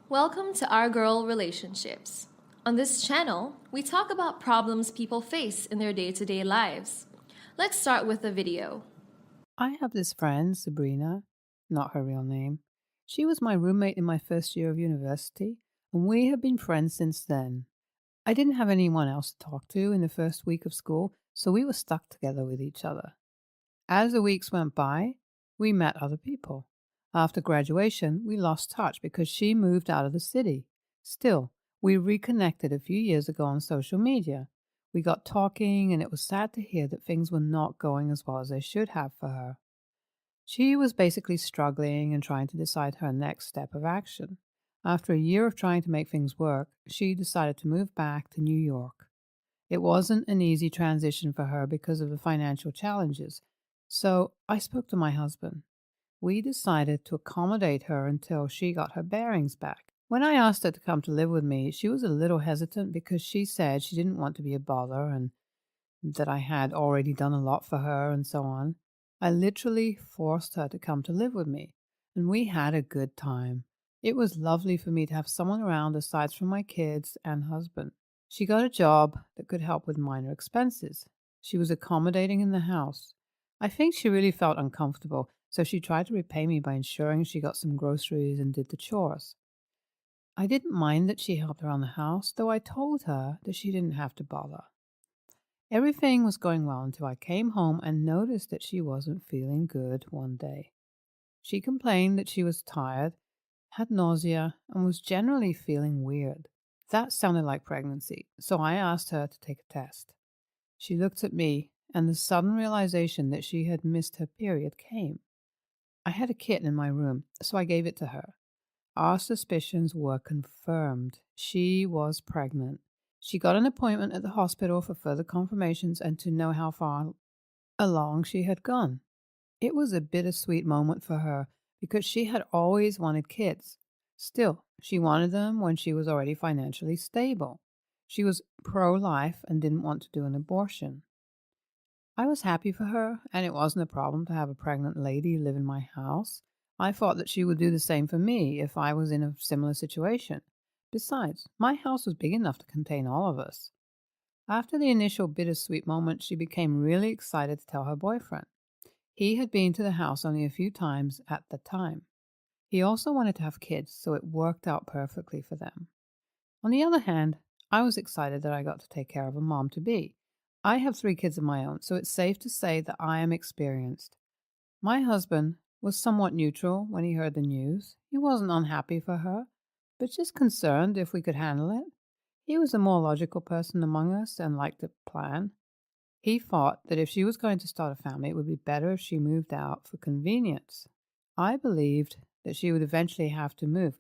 Welcome to Our Girl Relationships. On this channel, we talk about problems people face in their day-to-day lives. Let's start with a video. I have this friend, Sabrina, not her real name. She was my roommate in my first year of university, and we have been friends since then. I didn't have anyone else to talk to in the first week of school, so we were stuck together with each other. As the weeks went by, we met other people. After graduation, we lost touch because she moved out of the city. Still, we reconnected a few years ago on social media. We got talking, and it was sad to hear that things were not going as well as they should have for her. She was basically struggling and trying to decide her next step of action. After a year of trying to make things work, she decided to move back to New York. It wasn't an easy transition for her because of the financial challenges, so I spoke to my husband. We decided to accommodate her until she got her bearings back. When I asked her to come to live with me, she was a little hesitant because she said she didn't want to be a bother and that I had already done a lot for her and so on. I literally forced her to come to live with me, and we had a good time. It was lovely for me to have someone around aside from my kids and husband. She got a job that could help with minor expenses. She was accommodating in the house. I think she really felt uncomfortable, so she tried to repay me by ensuring she got some groceries and did the chores. I didn't mind that she helped around the house, though I told her that she didn't have to bother. Everything was going well until I came home and noticed that she wasn't feeling good one day. She complained that she was tired, had nausea, and was generally feeling weird. That sounded like pregnancy, so I asked her to take a test. She looked at me, and the sudden realization that she had missed her period came. I had a kit in my room, so I gave it to her. Our suspicions were confirmed. She was pregnant. She got an appointment at the hospital for further confirmations and to know how far along she had gone. It was a bittersweet moment for her because she had always wanted kids. Still, she wanted them when she was already financially stable. She was pro-life and didn't want to do an abortion. I was happy for her, and it wasn't a problem to have a pregnant lady live in my house. I thought that she would do the same for me if I was in a similar situation. Besides, my house was big enough to contain all of us. After the initial bittersweet moment, she became really excited to tell her boyfriend. He had been to the house only a few times at the time. He also wanted to have kids, so it worked out perfectly for them. On the other hand, I was excited that I got to take care of a mom-to-be. I have 3 kids of my own, so it's safe to say that I am experienced. My husband was somewhat neutral when he heard the news. He wasn't unhappy for her, but just concerned if we could handle it. He was a more logical person among us and liked to plan. He thought that if she was going to start a family, it would be better if she moved out for convenience. I believed that she would eventually have to move,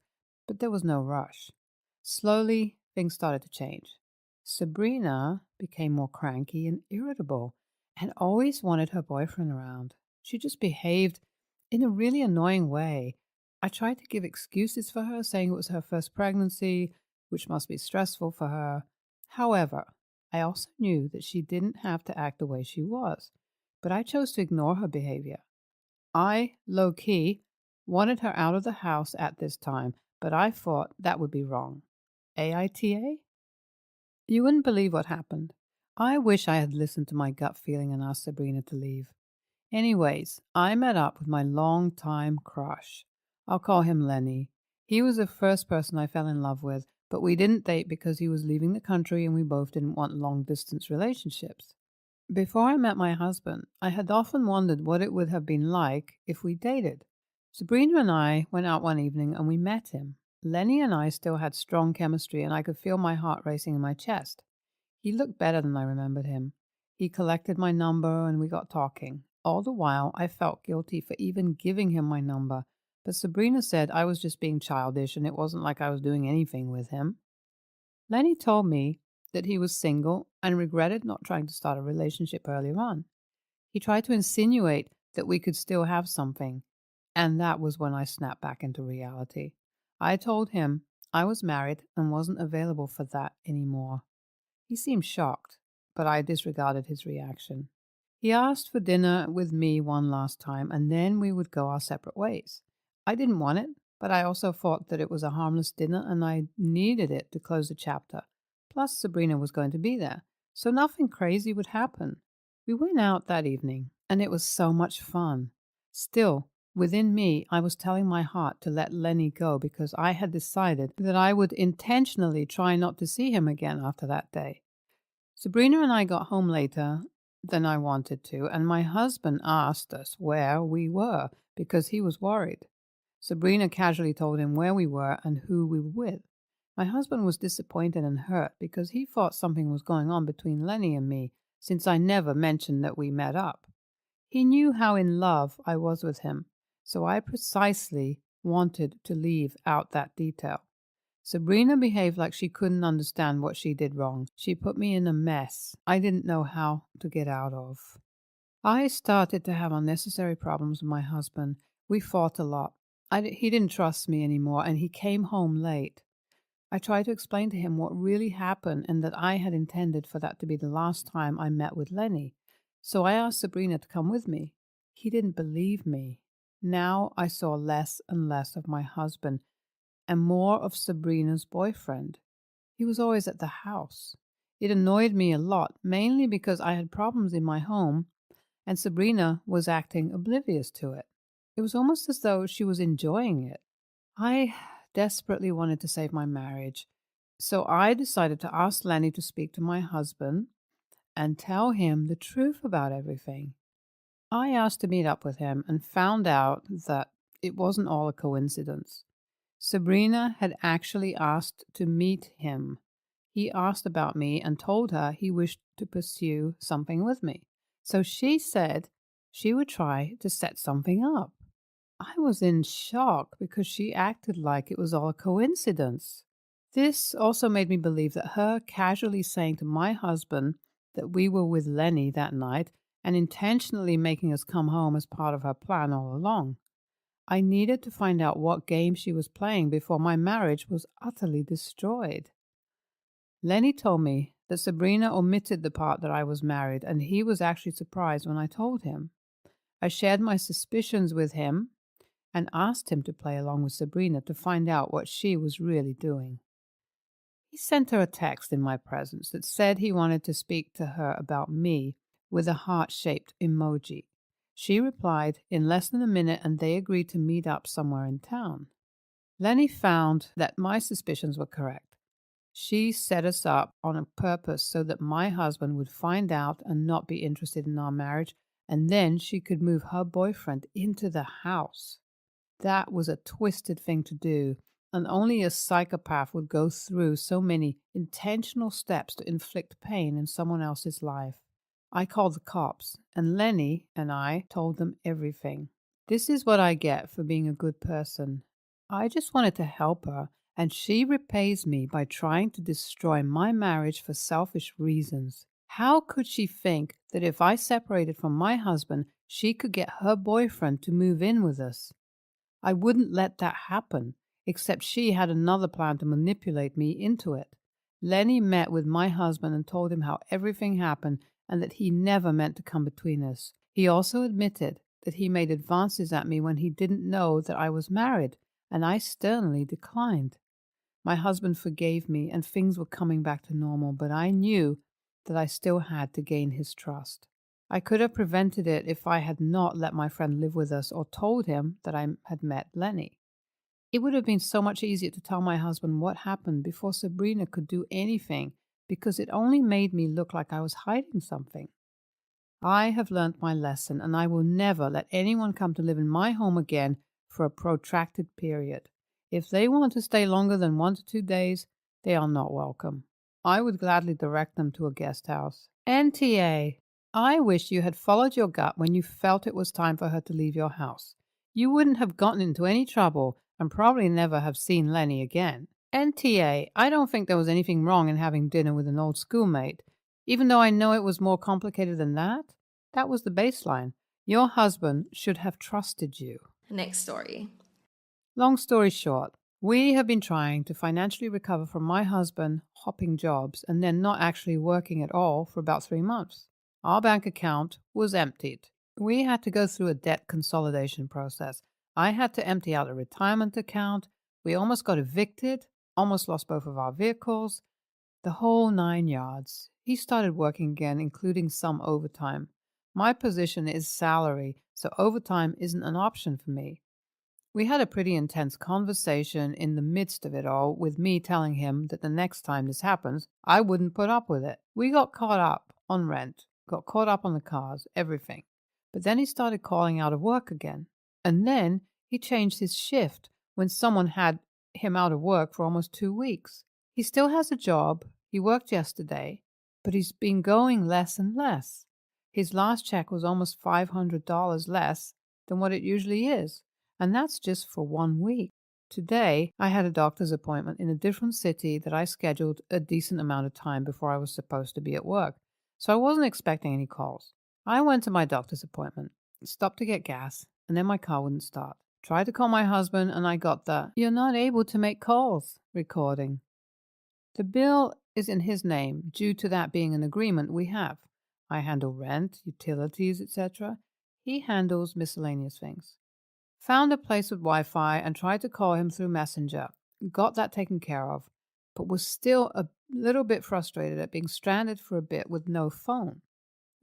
but there was no rush. Slowly, things started to change. Sabrina became more cranky and irritable and always wanted her boyfriend around. She just behaved in a really annoying way. I tried to give excuses for her, saying it was her first pregnancy, which must be stressful for her. However, I also knew that she didn't have to act the way she was, but I chose to ignore her behavior. I, low-key, wanted her out of the house at this time, but I thought that would be wrong. AITA? You wouldn't believe what happened. I wish I had listened to my gut feeling and asked Sabrina to leave. Anyways, I met up with my long-time crush. I'll call him Lenny. He was the first person I fell in love with, but we didn't date because he was leaving the country and we both didn't want long-distance relationships. Before I met my husband, I had often wondered what it would have been like if we dated. Sabrina and I went out one evening and we met him. Lenny and I still had strong chemistry and I could feel my heart racing in my chest. He looked better than I remembered him. He collected my number and we got talking. All the while, I felt guilty for even giving him my number, but Sabrina said I was just being childish and it wasn't like I was doing anything with him. Lenny told me that he was single and regretted not trying to start a relationship earlier on. He tried to insinuate that we could still have something, and that was when I snapped back into reality. I told him I was married and wasn't available for that anymore. He seemed shocked, but I disregarded his reaction. He asked for dinner with me one last time, and then we would go our separate ways. I didn't want it, but I also thought that it was a harmless dinner and I needed it to close the chapter. Plus, Sabrina was going to be there, so nothing crazy would happen. We went out that evening, and it was so much fun. Still, within me, I was telling my heart to let Lenny go because I had decided that I would intentionally try not to see him again after that day. Sabrina and I got home later than I wanted to, and my husband asked us where we were because he was worried. Sabrina casually told him where we were and who we were with. My husband was disappointed and hurt because he thought something was going on between Lenny and me, since I never mentioned that we met up. He knew how in love I was with him, so I precisely wanted to leave out that detail. Sabrina behaved like she couldn't understand what she did wrong. She put me in a mess I didn't know how to get out of. I started to have unnecessary problems with my husband. We fought a lot. He didn't trust me anymore, and he came home late. I tried to explain to him what really happened and that I had intended for that to be the last time I met with Lenny. So I asked Sabrina to come with me. He didn't believe me. Now I saw less and less of my husband and more of Sabrina's boyfriend. He was always at the house. It annoyed me a lot, mainly because I had problems in my home and Sabrina was acting oblivious to it. It was almost as though she was enjoying it. I desperately wanted to save my marriage, so I decided to ask Lenny to speak to my husband and tell him the truth about everything. I asked to meet up with him and found out that it wasn't all a coincidence. Sabrina had actually asked to meet him. He asked about me and told her he wished to pursue something with me. So she said she would try to set something up. I was in shock because she acted like it was all a coincidence. This also made me believe that her casually saying to my husband that we were with Lenny that night and intentionally making us come home as part of her plan all along. I needed to find out what game she was playing before my marriage was utterly destroyed. Lenny told me that Sabrina omitted the part that I was married, and he was actually surprised when I told him. I shared my suspicions with him and asked him to play along with Sabrina to find out what she was really doing. He sent her a text in my presence that said he wanted to speak to her about me with a heart-shaped emoji. She replied in less than a minute and they agreed to meet up somewhere in town. Lenny found that my suspicions were correct. She set us up on a purpose so that my husband would find out and not be interested in our marriage, and then she could move her boyfriend into the house. That was a twisted thing to do, and only a psychopath would go through so many intentional steps to inflict pain in someone else's life. I called the cops, and Lenny and I told them everything. This is what I get for being a good person. I just wanted to help her, and she repays me by trying to destroy my marriage for selfish reasons. How could she think that if I separated from my husband, she could get her boyfriend to move in with us? I wouldn't let that happen, except she had another plan to manipulate me into it. Lenny met with my husband and told him how everything happened and that he never meant to come between us. He also admitted that he made advances at me when he didn't know that I was married, and I sternly declined. My husband forgave me and things were coming back to normal, but I knew that I still had to gain his trust. I could have prevented it if I had not let my friend live with us or told him that I had met Lenny. It would have been so much easier to tell my husband what happened before Sabrina could do anything, because it only made me look like I was hiding something. I have learnt my lesson, and I will never let anyone come to live in my home again for a protracted period. If they want to stay longer than 1 to 2 days, they are not welcome. I would gladly direct them to a guest house. NTA, I wish you had followed your gut when you felt it was time for her to leave your house. You wouldn't have gotten into any trouble and probably never have seen Lenny again. NTA, I don't think there was anything wrong in having dinner with an old schoolmate. Even though I know it was more complicated than that, that was the baseline. Your husband should have trusted you. Next story. Long story short, we have been trying to financially recover from my husband hopping jobs and then not actually working at all for about 3 months. Our bank account was emptied. We had to go through a debt consolidation process. I had to empty out a retirement account. We almost got evicted, almost lost both of our vehicles, the whole 9 yards. He started working again, including some overtime. My position is salary, so overtime isn't an option for me. We had a pretty intense conversation in the midst of it all, with me telling him that the next time this happens, I wouldn't put up with it. We got caught up on rent, got caught up on the cars, everything. But then he started calling out of work again. And then he changed his shift when someone had him out of work for almost 2 weeks. He still has a job. He worked yesterday, but he's been going less and less. His last check was almost $500 less than what it usually is. And that's just for 1 week. Today, I had a doctor's appointment in a different city that I scheduled a decent amount of time before I was supposed to be at work, so I wasn't expecting any calls. I went to my doctor's appointment, stopped to get gas, and then my car wouldn't start. Tried to call my husband, and I got the "You're not able to make calls" recording. The bill is in his name due to that being an agreement we have. I handle rent, utilities, etc. He handles miscellaneous things. Found a place with Wi-Fi and tried to call him through Messenger. Got that taken care of, but was still a little bit frustrated at being stranded for a bit with no phone.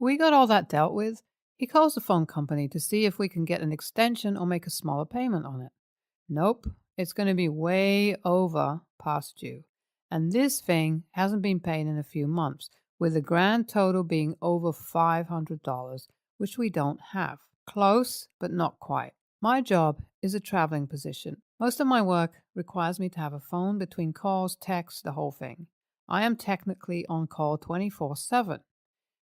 We got all that dealt with. He calls the phone company to see if we can get an extension or make a smaller payment on it. Nope, it's going to be way over past due. And this thing hasn't been paid in a few months, with the grand total being over $500, which we don't have. Close, but not quite. My job is a traveling position. Most of my work requires me to have a phone between calls, texts, the whole thing. I am technically on call 24/7.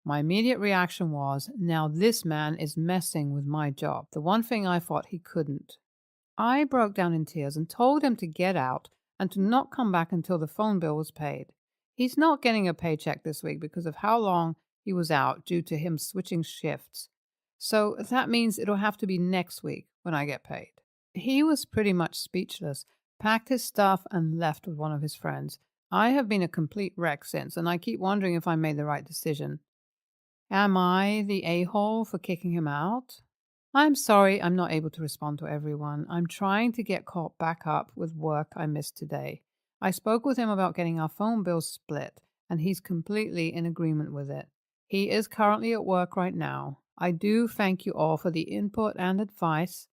My immediate reaction was, now this man is messing with my job, the one thing I thought he couldn't. I broke down in tears and told him to get out and to not come back until the phone bill was paid. He's not getting a paycheck this week because of how long he was out due to him switching shifts. So that means it'll have to be next week when I get paid. He was pretty much speechless, packed his stuff, and left with one of his friends. I have been a complete wreck since, and I keep wondering if I made the right decision. Am I the a-hole for kicking him out? I'm sorry I'm not able to respond to everyone. I'm trying to get caught back up with work I missed today. I spoke with him about getting our phone bills split, and he's completely in agreement with it. He is currently at work right now. I do thank you all for the input and advice,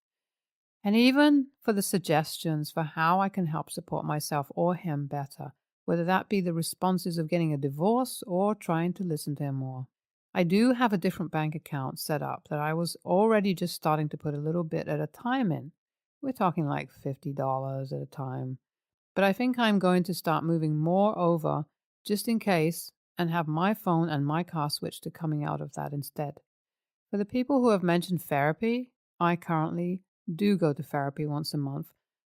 and even for the suggestions for how I can help support myself or him better, whether that be the responses of getting a divorce or trying to listen to him more. I do have a different bank account set up that I was already just starting to put a little bit at a time in. We're talking like $50 at a time. But I think I'm going to start moving more over just in case and have my phone and my car switched to coming out of that instead. For the people who have mentioned therapy, I currently do go to therapy once a month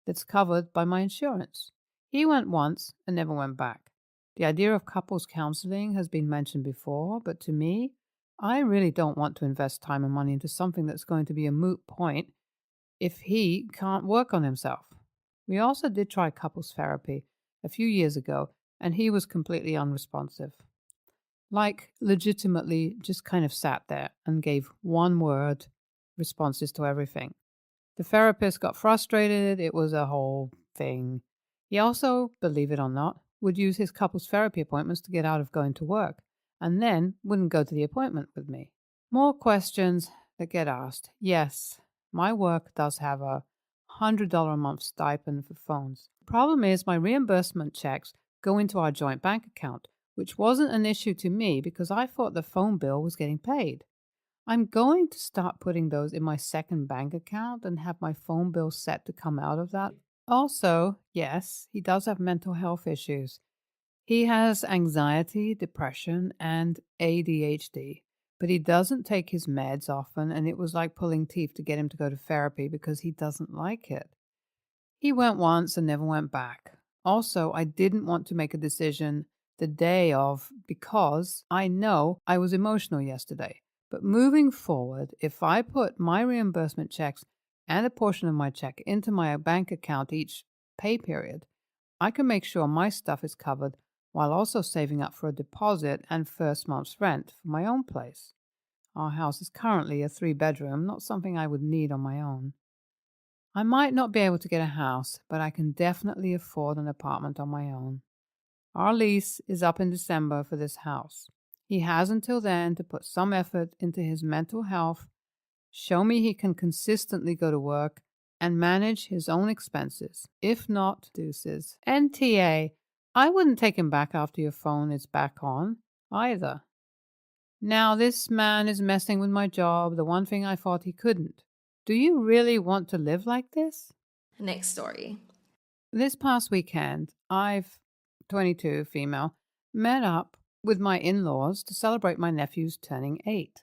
that's covered by my insurance. He went once and never went back. The idea of couples counseling has been mentioned before, but to me, I really don't want to invest time and money into something that's going to be a moot point if he can't work on himself. We also did try couples therapy a few years ago, and he was completely unresponsive. Like, legitimately just kind of sat there and gave one-word responses to everything. The therapist got frustrated. It was a whole thing. He also, believe it or not, would use his couples therapy appointments to get out of going to work, and then wouldn't go to the appointment with me. More questions that get asked. Yes, my work does have a $100 a month stipend for phones. The problem is my reimbursement checks go into our joint bank account, which wasn't an issue to me because I thought the phone bill was getting paid. I'm going to start putting those in my second bank account and have my phone bill set to come out of that. Also, yes, he does have mental health issues. He has anxiety, depression, and ADHD, but he doesn't take his meds often, and it was like pulling teeth to get him to go to therapy because he doesn't like it. He went once and never went back. Also, I didn't want to make a decision the day of because I know I was emotional yesterday. But moving forward, if I put my reimbursement checks and a portion of my check into my bank account each pay period, I can make sure my stuff is covered while also saving up for a deposit and first month's rent for my own place. Our house is currently a 3-bedroom, not something I would need on my own. I might not be able to get a house, but I can definitely afford an apartment on my own. Our lease is up in December for this house. He has until then to put some effort into his mental health, show me he can consistently go to work, and manage his own expenses. If not, deuces. NTA, I wouldn't take him back after your phone is back on, either. Now this man is messing with my job, the one thing I thought he couldn't. Do you really want to live like this? Next story. This past weekend, I've, 22, female, met up with my in-laws to celebrate my nephew's turning 8.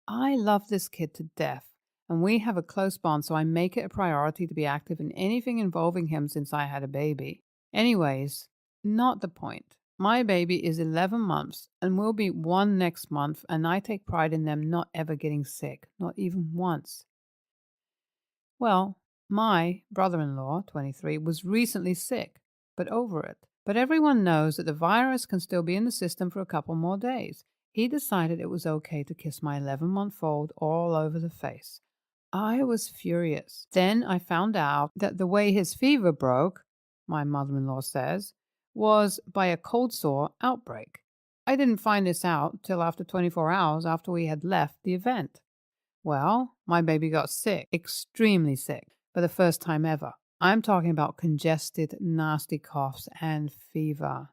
I love this kid to death, and we have a close bond, so I make it a priority to be active in anything involving him since I had a baby. Anyways, not the point. My baby is 11 months and will be 1 next month, and I take pride in them not ever getting sick, not even once. Well, my brother-in-law, 23, was recently sick, but over it. But everyone knows that the virus can still be in the system for a couple more days. He decided it was okay to kiss my 11-month-old all over the face. I was furious. Then I found out that the way his fever broke, my mother-in-law says, was by a cold sore outbreak. I didn't find this out till after 24 hours after we had left the event. Well, my baby got sick, extremely sick, for the first time ever. I'm talking about congested, nasty coughs and fever.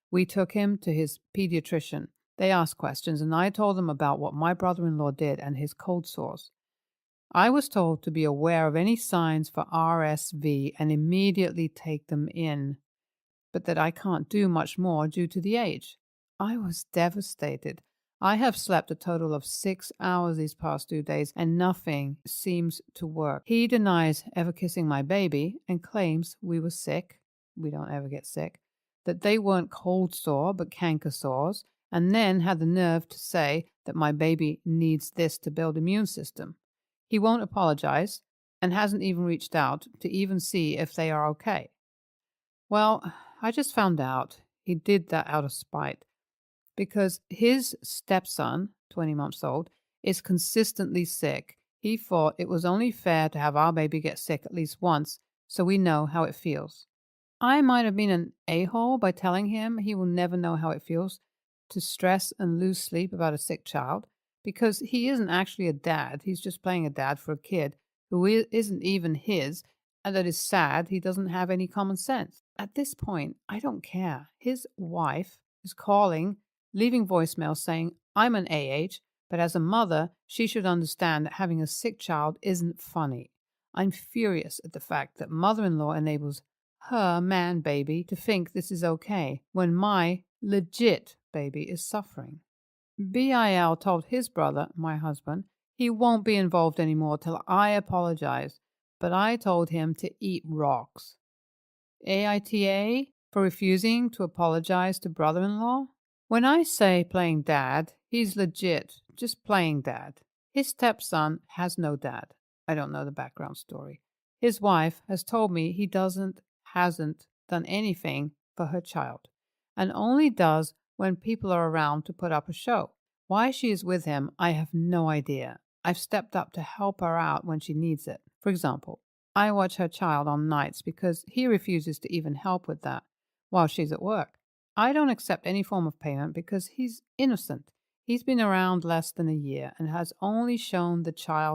We took him to his pediatrician. They asked questions, and I told them about what my brother-in-law did and his cold sores. I was told to be aware of any signs for RSV and immediately take them in, but that I can't do much more due to the age. I was devastated. I have slept a total of 6 hours these past 2 days, and nothing seems to work. He denies ever kissing my baby and claims we were sick. We don't ever get sick. That they weren't cold sore, but canker sores, and then had the nerve to say that my baby needs this to build immune system. He won't apologize and hasn't even reached out to even see if they are okay. Well, I just found out he did that out of spite because his stepson, 20 months old, is consistently sick. He thought it was only fair to have our baby get sick at least once so we know how it feels. I might have been an a-hole by telling him he will never know how it feels to stress and lose sleep about a sick child, because he isn't actually a dad. He's just playing a dad for a kid who isn't even his, and that is sad. He doesn't have any common sense. At this point, I don't care. His wife is calling, leaving voicemail saying, I'm an AH, but as a mother, she should understand that having a sick child isn't funny. I'm furious at the fact that mother-in-law enables her man baby to think this is okay when my legit baby is suffering. BIL told his brother, my husband, he won't be involved anymore till I apologize, but I told him to eat rocks. AITA for refusing to apologize to brother-in-law? When I say playing dad, he's legit, just playing dad. His stepson has no dad. I don't know the background story. His wife has told me he hasn't done anything for her child, and only does when people are around to put up a show. Why she is with him, I have no idea. I've stepped up to help her out when she needs it. For example, I watch her child on nights because he refuses to even help with that while she's at work. I don't accept any form of payment because he's innocent. He's been around less than a year and has only shown the child